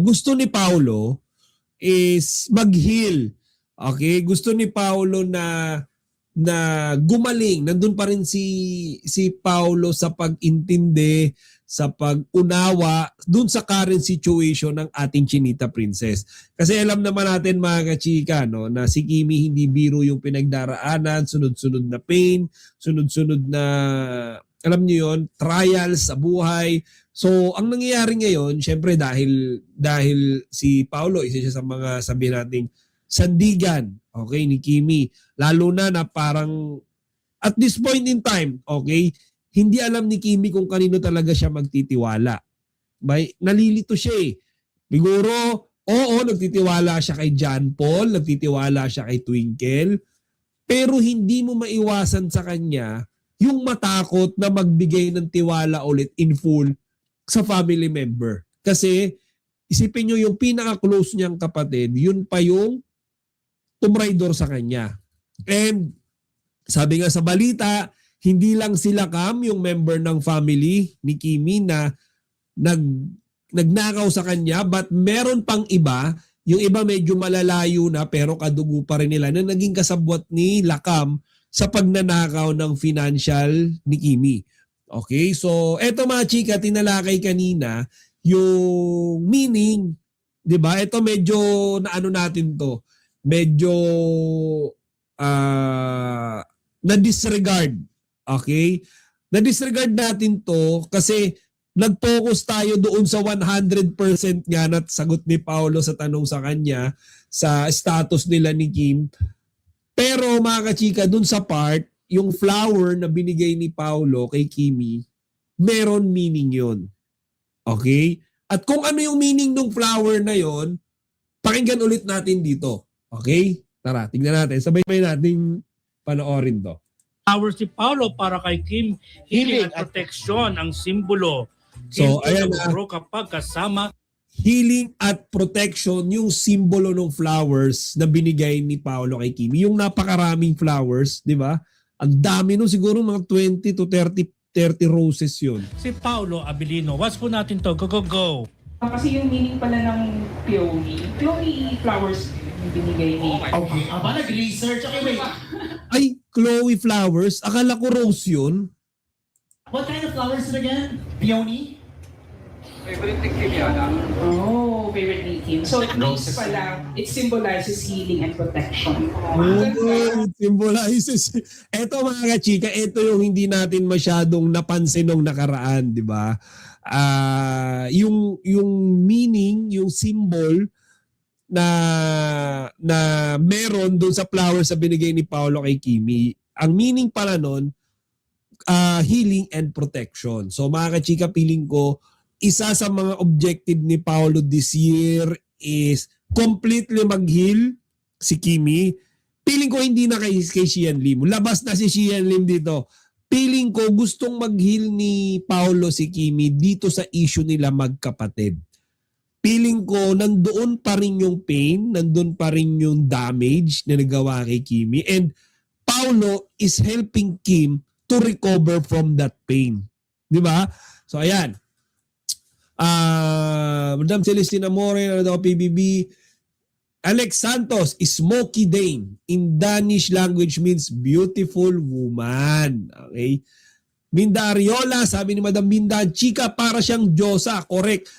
gusto ni Paulo is mag-heal. Okay? Gusto ni Paulo na gumaling. Nandun pa rin si Paulo sa pag-intindi, sa pag-unawa dun sa current situation ng ating Chinita Princess. Kasi alam naman natin mga kachika, no, na si Kimi hindi biro yung pinagdaraanan, sunod-sunod na pain, sunod-sunod na, alam niyo yon, trials sa buhay. So, ang nangyayari ngayon, syempre dahil si Paulo, isa siya sa mga sabihin nating sandigan, okay, ni Kimi. Lalo na parang at this point in time, okay, hindi alam ni Kimi kung kanino talaga siya magtitiwala. Nalilito siya eh. Siguro, oo, nagtitiwala siya kay John Paul, nagtitiwala siya kay Twinkle, pero hindi mo maiwasan sa kanya yung matakot na magbigay ng tiwala ulit in full sa family member. Kasi isipin nyo yung pinaka-close niyang kapatid, yun pa yung tumraidor sa kanya. And sabi nga sa balita, hindi lang sila yung member ng family ni Kimi na nagnakaw sa kanya, but meron pang iba, yung iba medyo malalayo na pero kadugo pa rin nila na naging kasabwat ni Lakam sa pagnanakaw ng financial ni Kimi. Okay, so eto mga chika, tinalakay kanina yung meaning, di ba? Ito medyo naano natin to, medyo na-disregard. Okay? Na-disregard natin to kasi nag-focus tayo doon sa 100% nga na sagot ni Paulo sa tanong sa kanya sa status nila ni Kim. Pero mga kachika, doon sa part, yung flower na binigay ni Paulo kay Kimi, meron meaning yon. Okay? At kung ano yung meaning ng flower na yon, pakinggan ulit natin dito. Okay? Tara, tingnan natin. Sabay natin panoorin to. Power si Paulo para kay Kim, healing at protection ang simbolo. So, ayan kapag kasama. Healing at protection, yung simbolo ng flowers na binigay ni Paulo kay Kimi. Yung napakaraming flowers, di ba? Ang dami nun, siguro mga 20 to 30 roses yun. Si Paulo Abilino, watch po natin to. Go, go, go. Kasi yung meaning pala ng Chloe flowers yung binigay ni... Okay. Aba, nag-research. Okay, wait. Ay, Chloe flowers. Akala ko rose yun. What kind of flowers is it again? Peony? Favorite ni Kim yata. Oh, favorite ni Kim. So it means pala, it symbolizes healing and protection. Oh, symbolizes. Eto mga kachika, ito yung hindi natin masyadong napansin nung nakaraan, di ba? Yung meaning, yung symbol na meron doon sa flowers na binigay ni Paulo kay Kimi, ang meaning pala nun, healing and protection. So mga kachika, feeling ko, isa sa mga objective ni Paulo this year is completely mag-heal si Kimi. Feeling ko hindi na kay Xian Lim. Labas na si Xian Lim dito. Feeling ko gustong mag-heal ni Paulo si Kimi dito sa issue nila magkapatid. Feeling ko nandoon pa rin yung pain, nandoon pa rin yung damage na nagawa kay Kimi. And Paulo is helping Kim to recover from that pain. Di ba? So ayan. Madam Celestina More, PBB. Alex Santos, Smoky Dane. In Danish language means beautiful woman. Okay. Minda Ariola, sabi ni Madam Minda, chika para siyang Diyosa. Correct.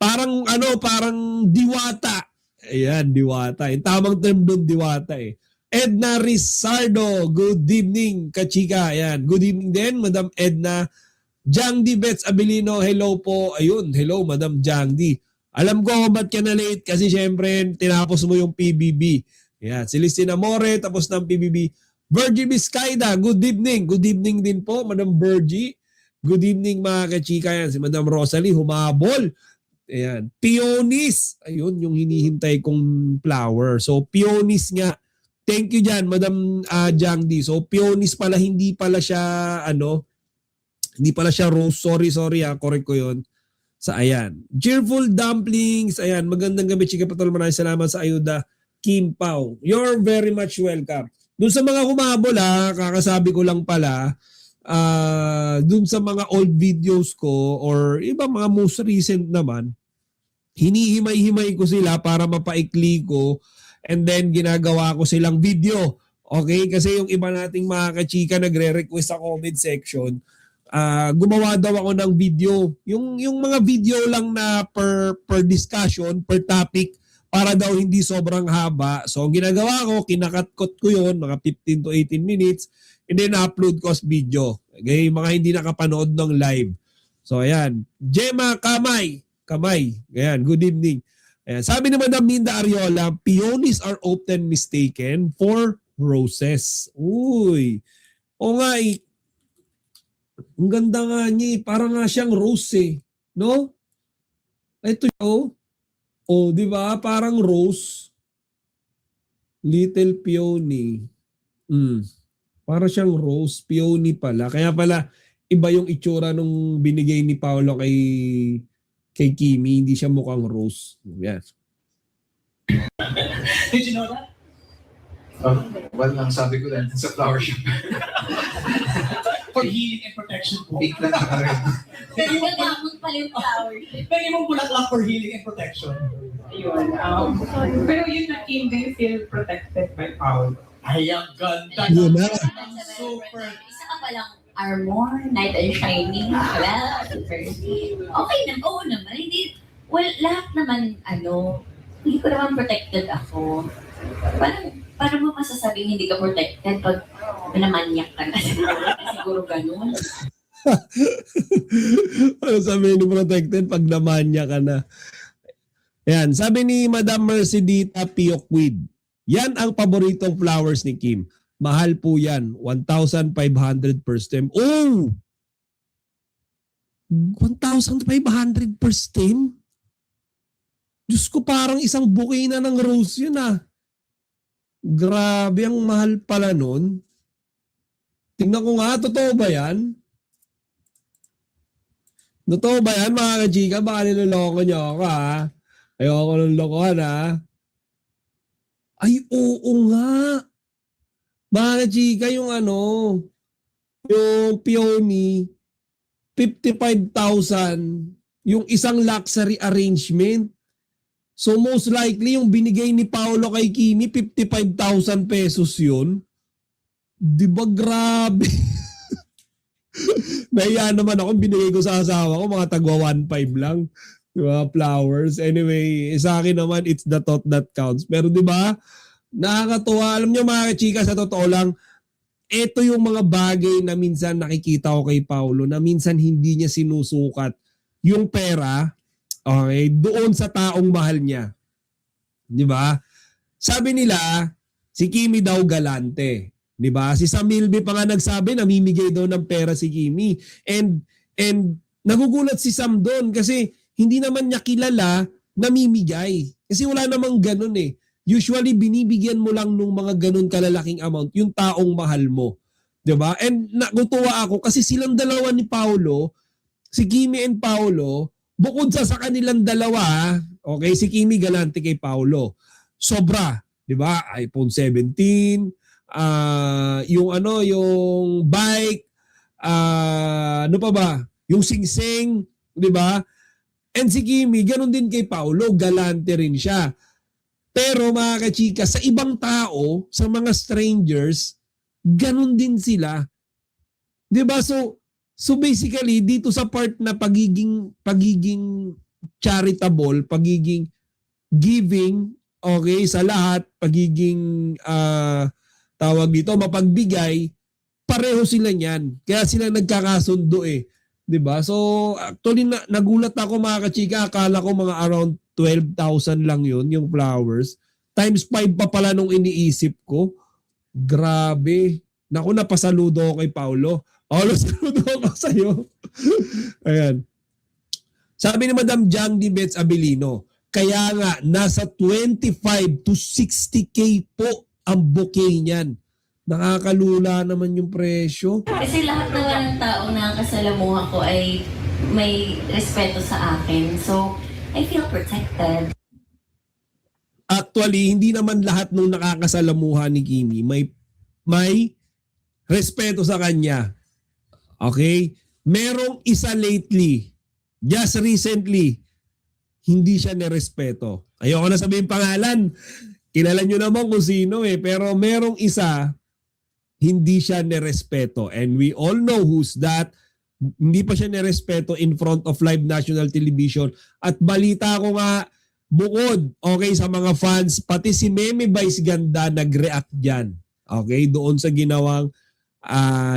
Parang parang diwata. Ayan, diwata. Yung tamang term doon, diwata eh. Edna Rizardo, good evening, kachika. Ayan, good evening din, Madam Edna. Jang D. Bets Abilino, hello po. Ayun, hello Madam Jang D. Alam ko ba't ka na late kasi syempre tinapos mo yung PBB. Yan, Celestina More, tapos ng PBB. Virgie Biscaida, good evening. Good evening din po, Madam Virgie. Good evening mga kachika. Yan, si Madam Rosalie, humabol. Ayan, Peonies. Ayun, yung hinihintay kong flower. So, Peonies nga. Thank you dyan, Madam Jang D. So, Peonies pala, hindi pala siya, hindi pala siya rose. Sorry, correct ko yun. Sa ayan. Cheerful Dumplings. Ayan, magandang gabi, Chika Patol. Maraming salamat sa ayuda. Kim Pao. You're very much welcome. Doon sa mga humabol kakasabi ko lang pala, doon sa mga old videos ko or iba mga most recent naman, hinihimay-himay ko sila para mapaikli ko and then ginagawa ko silang video. Okay? Kasi yung iba nating mga kachika nagre-request sa comment section, gumawa daw ako ng video. Yung mga video lang na per discussion, per topic, para daw hindi sobrang haba. So, ang ginagawa ko, kinakatkot ko yon mga 15 to 18 minutes, and then upload ko as video. Okay? Mga hindi nakapanood ng live. So, ayan. Gemma Kamay. Ayan, good evening. Ayan. Sabi ni Madam Minda Ariola, peonies are often mistaken for roses. Uy. O nga eh. Ang ganda nga niya eh. Parang nga siyang rose eh. No? Ito oh. Oh, di ba? Parang rose. Little peony. Para siyang rose. Peony pala. Kaya pala, iba yung itsura nung binigay ni Paolo kay Kimi. Hindi siya mukhang rose. Yan. Did you know that? Well, ang sabi ko lang sa flower shop. For healing and protection po. Pink lang sa red. Nagagamot pala yung flowers. Pwede mong bulaklak for healing and protection. Ayun. Pero yun na, Kim, do you feel protected by Paul? Ay, ang ganda. Yun na. Super. Isa ka palang armor, knight and shining. Wala, super. Okay na, oo naman. Hindi, well, lahat naman, hindi ko naman protected ako. Paano mo masasabing hindi ka protected pag minamanyak ka na? Siguro ganun. Ano sabi ni protected pag namanya ka na? Yan, sabi ni Madam Mercedita Pioquid, yan ang paboritong flowers ni Kim. Mahal po yan. 1,500 per stem. Oh! 1,500 per stem? Diyos ko, parang isang bouquet na ng rose yun ah. Grabe, ang mahal pala nun. Tingnan ko nga, totoo ba yan? Totoo ba yan mga kachika? Baka niloloko niyo ako ha? Ayoko ng lokohan ha? Ay, oo nga. Mga kachika, yung yung peony, 55,000, yung isang luxury arrangement. So most likely yung binigay ni Paolo kay Kimi, 55,000 pesos yun. Di ba grabe? Nahiya naman ako, binigay ko sa asawa ko, mga tagwa 1.5 lang. Diba, flowers. Anyway, sa akin naman, it's the thought that counts. Pero di ba, nakakatuwa. Alam niyo mga chika, sa totoo lang, ito yung mga bagay na minsan nakikita ko kay Paolo na minsan hindi niya sinusukat yung pera. Okay, doon sa taong mahal niya. 'Di ba? Sabi nila, si Kimi daw galante, 'di ba? Si Samilby pa nga nagsabi namimigay daw ng pera si Kimi. And nagugulat si Sam doon kasi hindi naman niya kilala namimigay. Kasi wala namang ganun eh. Usually binibigyan mo lang nung mga ganun kalalaking amount yung taong mahal mo. 'Di ba? And natutuwa ako kasi silang dalawa ni Paolo, si Kimi and Paolo, bukod sa kanilang dalawa, okay, si Kimi galante kay Paolo. Sobra, 'di ba? iPhone 17, yung bike, ano pa ba? Yung singsing, 'di ba? And si Kimi, ganun din kay Paolo, galante rin siya. Pero mga kachika, sa ibang tao, sa mga strangers, ganun din sila. 'Di ba? So basically, dito sa part na pagiging charitable, pagiging giving, okay, sa lahat, pagiging tawag dito, mapagbigay, pareho sila niyan. Kaya sila nagkakasundo eh. 'Di ba? So actually nagulat ako mga kachika, akala ko mga around 12,000 lang yun, yung flowers. Times 5 pa pala nung iniisip ko. Grabe. Naku, napasaludo ako kay Paolo. Paolo, saludo ako sa'yo. Ayan. Sabi ni Madam Jang Di Betts Abilino, kaya nga, nasa 25 to 60K po ang bouquet niyan. Nakakalula naman yung presyo. Kasi lahat naman ng tao na kasalamuha ko ay may respeto sa akin. So, I feel protected. Actually, hindi naman lahat nung nakakasalamuha ni Kimi may respeto sa kanya. Okay? Merong isa lately, just recently, hindi siya nirespeto. Ayoko na sabihin pangalan. Kilala nyo naman kung sino pero merong isa, hindi siya nirespeto. And we all know who's that. Hindi pa siya nirespeto in front of live national television. At balita ko nga, bukod, sa mga fans, pati si Meme Vice Ganda nag-react dyan. Okay, doon sa ginawang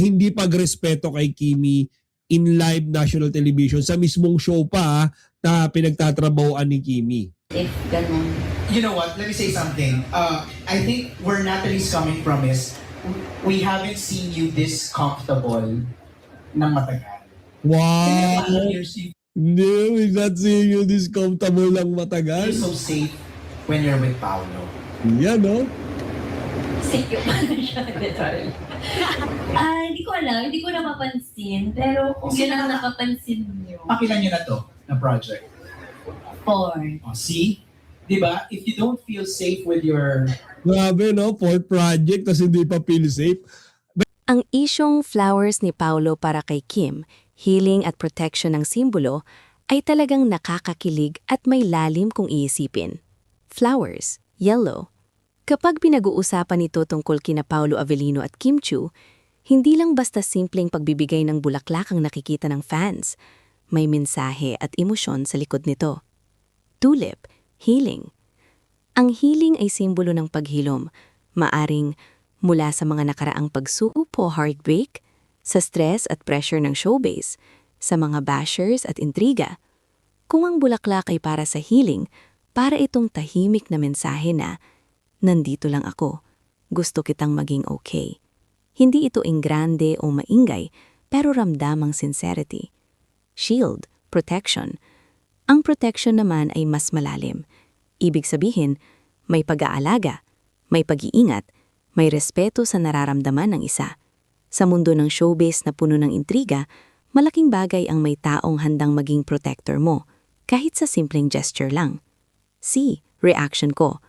hindi pagrespeto kay Kimi in live national television sa mismong show pa na pinagtatrabahoan ni Kimi. If ganun. You know what? Let me say something. I think where Natalie's coming from is we haven't seen you this comfortable ng matagal. Wow! You're Hindi, we're not seeing you this comfortable lang matagal. so safe when you're with Paolo. Yan, no? Sikyo pa na siya. Sorry. Hindi ko alam. Hindi ko napapansin. Pero kung yun ang napapansin niyo. Pakilan nyo na to, na project. 4. Oh, see? Diba? If you don't feel safe with your... Grabe, no? Fourth project, tas hindi pa feel safe. Ang isyong flowers ni Paolo para kay Kim, healing at protection ng simbolo, ay talagang nakakakilig at may lalim kung iisipin. Flowers, yellow. Kapag pinag-uusapan ito tungkol kina Paolo Avellino at Kim Chiu, hindi lang basta simpleng pagbibigay ng bulaklak ang nakikita ng fans. May mensahe at emosyon sa likod nito. Tulip, healing. Ang healing ay simbolo ng paghilom, maaring mula sa mga nakaraang pagsuko, heartbreak, sa stress at pressure ng showbiz, sa mga bashers at intriga. Kung ang bulaklak ay para sa healing, para itong tahimik na mensahe na, nandito lang ako, gusto kitang maging okay. Hindi ito ingrande o maingay, pero ramdamang sincerity. Shield, protection. Ang protection naman ay mas malalim. Ibig sabihin, may pag-aalaga, may pag-iingat, may respeto sa nararamdaman ng isa. Sa mundo ng showbiz na puno ng intriga, malaking bagay ang may taong handang maging protector mo, kahit sa simpleng gesture lang. C. Reaction ko.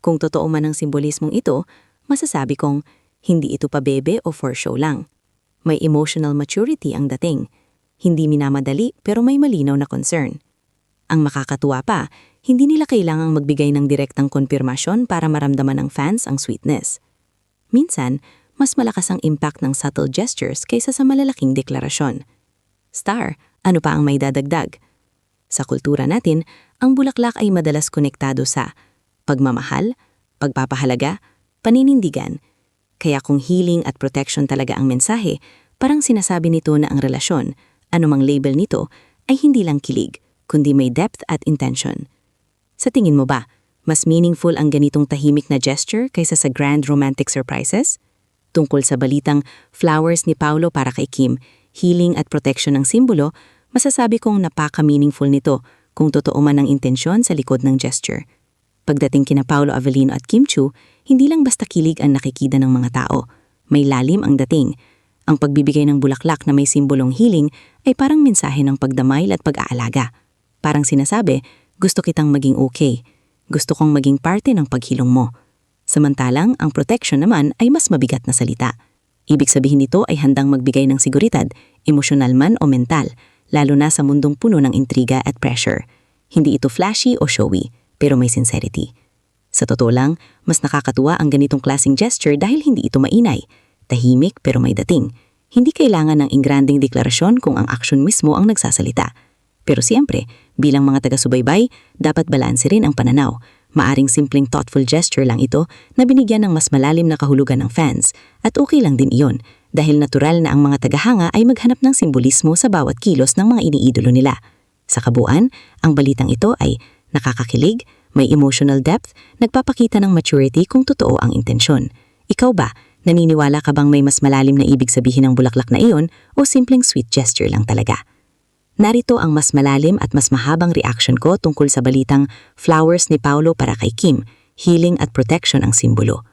Kung totoo man ang simbolismong ito, masasabi kong hindi ito pa bebe o for show lang. May emotional maturity ang dating. Hindi minamadali pero may malinaw na concern. Ang makakatuwa pa, hindi nila kailangang magbigay ng direktang konfirmasyon para maramdaman ng fans ang sweetness. Minsan, mas malakas ang impact ng subtle gestures kaysa sa malalaking deklarasyon. Star, ano pa ang may dadagdag? Sa kultura natin, ang bulaklak ay madalas konektado sa pagmamahal, pagpapahalaga, paninindigan. Kaya kung healing at protection talaga ang mensahe, parang sinasabi nito na ang relasyon, anumang label nito, ay hindi lang kilig, kundi may depth at intention. Sa tingin mo ba, mas meaningful ang ganitong tahimik na gesture kaysa sa grand romantic surprises? Tungkol sa balitang flowers ni Paolo para kay Kim, healing at protection ng simbolo, masasabi kong napaka-meaningful nito kung totoo man ang intensyon sa likod ng gesture. Pagdating kina Paolo Avellino at Kim Chiu, hindi lang basta kilig ang nakikita ng mga tao. May lalim ang dating. Ang pagbibigay ng bulaklak na may simbolong healing ay parang mensahe ng pagdamay at pag-aalaga. Parang sinasabi, gusto kitang maging okay. Gusto kong maging parte ng paghilom mo. Samantalang, ang protection naman ay mas mabigat na salita. Ibig sabihin nito ay handang magbigay ng seguridad, emosyonal man o mental, lalo na sa mundong puno ng intriga at pressure. Hindi ito flashy o showy, pero may sincerity. Sa totoo lang, mas nakakatuwa ang ganitong klaseng gesture dahil hindi ito mainay. Tahimik pero may dating. Hindi kailangan ng ingranding deklarasyon kung ang aksyon mismo ang nagsasalita. Pero siyempre, bilang mga taga-subaybay, dapat balanse rin ang pananaw. Maaring simpleng thoughtful gesture lang ito na binigyan ng mas malalim na kahulugan ng fans. At okay lang din iyon, dahil natural na ang mga tagahanga ay maghanap ng simbolismo sa bawat kilos ng mga iniidolo nila. Sa kabuuan, ang balitang ito ay nakakakilig, may emotional depth, nagpapakita ng maturity kung totoo ang intensyon. Ikaw ba, naniniwala ka bang may mas malalim na ibig sabihin ng bulaklak na iyon o simpleng sweet gesture lang talaga? Narito ang mas malalim at mas mahabang reaction ko tungkol sa balitang flowers ni Paolo para kay Kim, healing at protection ang simbolo.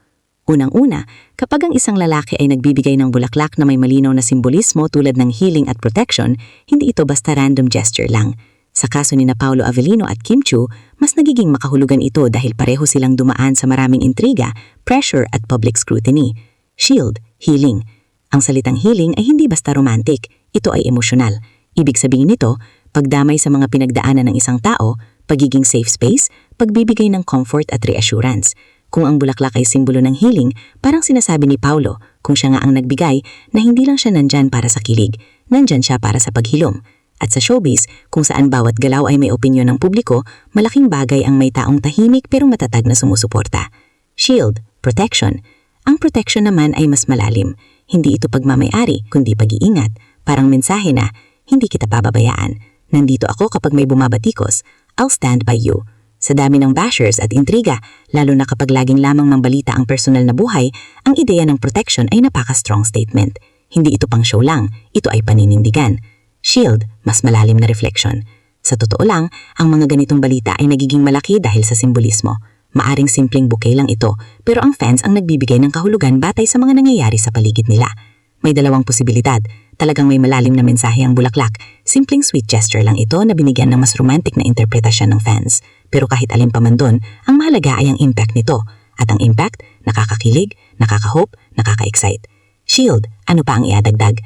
Unang-una, kapag ang isang lalaki ay nagbibigay ng bulaklak na may malinaw na simbolismo tulad ng healing at protection, hindi ito basta random gesture lang. Sa kaso ni Paolo Avellino at Kim Chiu, mas nagiging makahulugan ito dahil pareho silang dumaan sa maraming intriga, pressure at public scrutiny. Shield, healing. Ang salitang healing ay hindi basta romantic, ito ay emosyonal. Ibig sabihin nito, pagdamay sa mga pinagdaanan ng isang tao, pagiging safe space, pagbibigay ng comfort at reassurance. Kung ang bulaklak ay simbolo ng healing, parang sinasabi ni Paulo, kung siya nga ang nagbigay, na hindi lang siya nandyan para sa kilig, nandyan siya para sa paghilom. At sa showbiz, kung saan bawat galaw ay may opinyon ng publiko, malaking bagay ang may taong tahimik pero matatag na sumusuporta. Shield, protection. Ang protection naman ay mas malalim. Hindi ito pagmamayari, kundi pag-iingat. Parang mensahe na, hindi kita pababayaan. Nandito ako kapag may bumabatikos. I'll stand by you. Sa dami ng bashers at intriga, lalo na kapag laging lamang mambalita ang personal na buhay, ang ideya ng protection ay napaka-strong statement. Hindi ito pang show lang, ito ay paninindigan. Shield, mas malalim na reflection. Sa totoo lang, ang mga ganitong balita ay nagiging malaki dahil sa simbolismo. Maaring simpleng bouquet lang ito, pero ang fans ang nagbibigay ng kahulugan batay sa mga nangyayari sa paligid nila. May dalawang posibilidad. Talagang may malalim na mensahe ang bulaklak. Simpleng sweet gesture lang ito na binigyan ng mas romantic na interpretasyon ng fans. Pero kahit alin pa man doon, ang mahalaga ay ang impact nito. At ang impact, nakakakilig, nakaka-hope, nakaka-excite. Shield, ano pa ang iadagdag?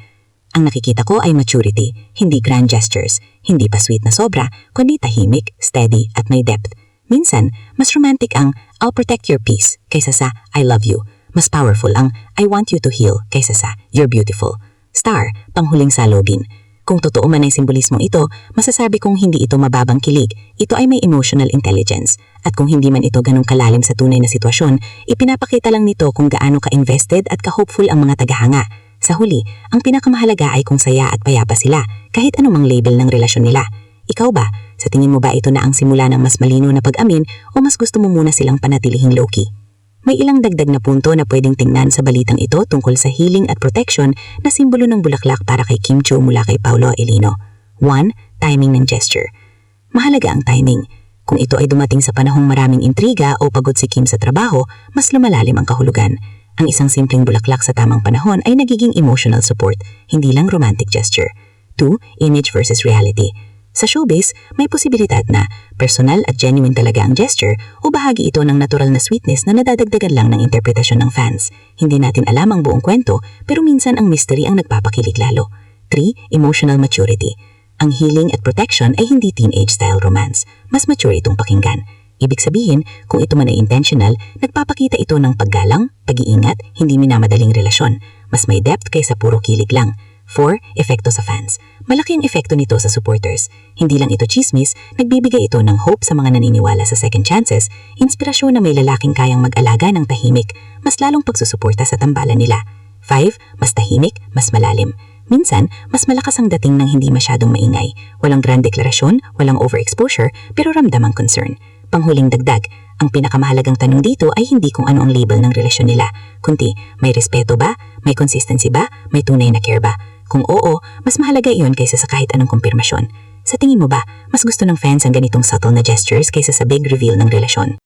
Ang nakikita ko ay maturity, hindi grand gestures, hindi pa sweet na sobra, kundi tahimik, steady at may depth. Minsan, mas romantic ang I'll protect your peace kaysa sa I love you. Mas powerful ang I want you to heal kaysa sa you're beautiful. Star, panghuling salubin. Kung totoo man ay simbolismong ito, masasabi kong hindi ito mababang kilig. Ito ay may emotional intelligence. At kung hindi man ito ganong kalalim sa tunay na sitwasyon, ipinapakita lang nito kung gaano ka-invested at ka-hopeful ang mga tagahanga. Sa huli, ang pinakamahalaga ay kung saya at payapa sila, kahit anumang label ng relasyon nila. Ikaw ba? Sa tingin mo ba ito na ang simula ng mas malino na pag-amin o mas gusto mo muna silang panatilihing low-key? May ilang dagdag na punto na pwedeng tingnan sa balitang ito tungkol sa healing at protection na simbolo ng bulaklak para kay Kim Chiu mula kay Paulo Aelino. 1. Timing ng gesture. Mahalaga ang timing. Kung ito ay dumating sa panahong maraming intriga o pagod si Kim sa trabaho, mas lumalalim ang kahulugan. Ang isang simpleng bulaklak sa tamang panahon ay nagiging emotional support, hindi lang romantic gesture. 2. Image versus reality. Sa showbiz, may posibilidad na personal at genuine talaga ang gesture o bahagi ito ng natural na sweetness na nadadagdagan lang ng interpretasyon ng fans. Hindi natin alam ang buong kwento, pero minsan ang mystery ang nagpapakilig lalo. 3. Emotional maturity. Ang healing at protection ay hindi teenage-style romance. Mas mature itong pakinggan. Ibig sabihin, kung ito man ay intentional, nagpapakita ito ng paggalang, pag-iingat, hindi minamadaling relasyon. Mas may depth kaysa puro kilig lang. 4. Epekto sa fans. Malaki ang epekto nito sa supporters. Hindi lang ito chismis, nagbibigay ito ng hope sa mga naniniwala sa second chances, inspirasyon na may lalaking kayang mag-alaga ng tahimik, mas lalong pagsusuporta sa tambalan nila. 5. Mas tahimik, mas malalim. Minsan, mas malakas ang dating ng hindi masyadong maingay. Walang grand deklarasyon, walang overexposure, pero ramdam ang concern. Panghuling dagdag, ang pinakamahalagang tanong dito ay hindi kung ano ang label ng relasyon nila, kundi may respeto ba, may consistency ba, may tunay na care ba? Kung oo, mas mahalaga iyon kaysa sa kahit anong kumpirmasyon. Sa tingin mo ba, mas gusto ng fans ang ganitong subtle na gestures kaysa sa big reveal ng relasyon?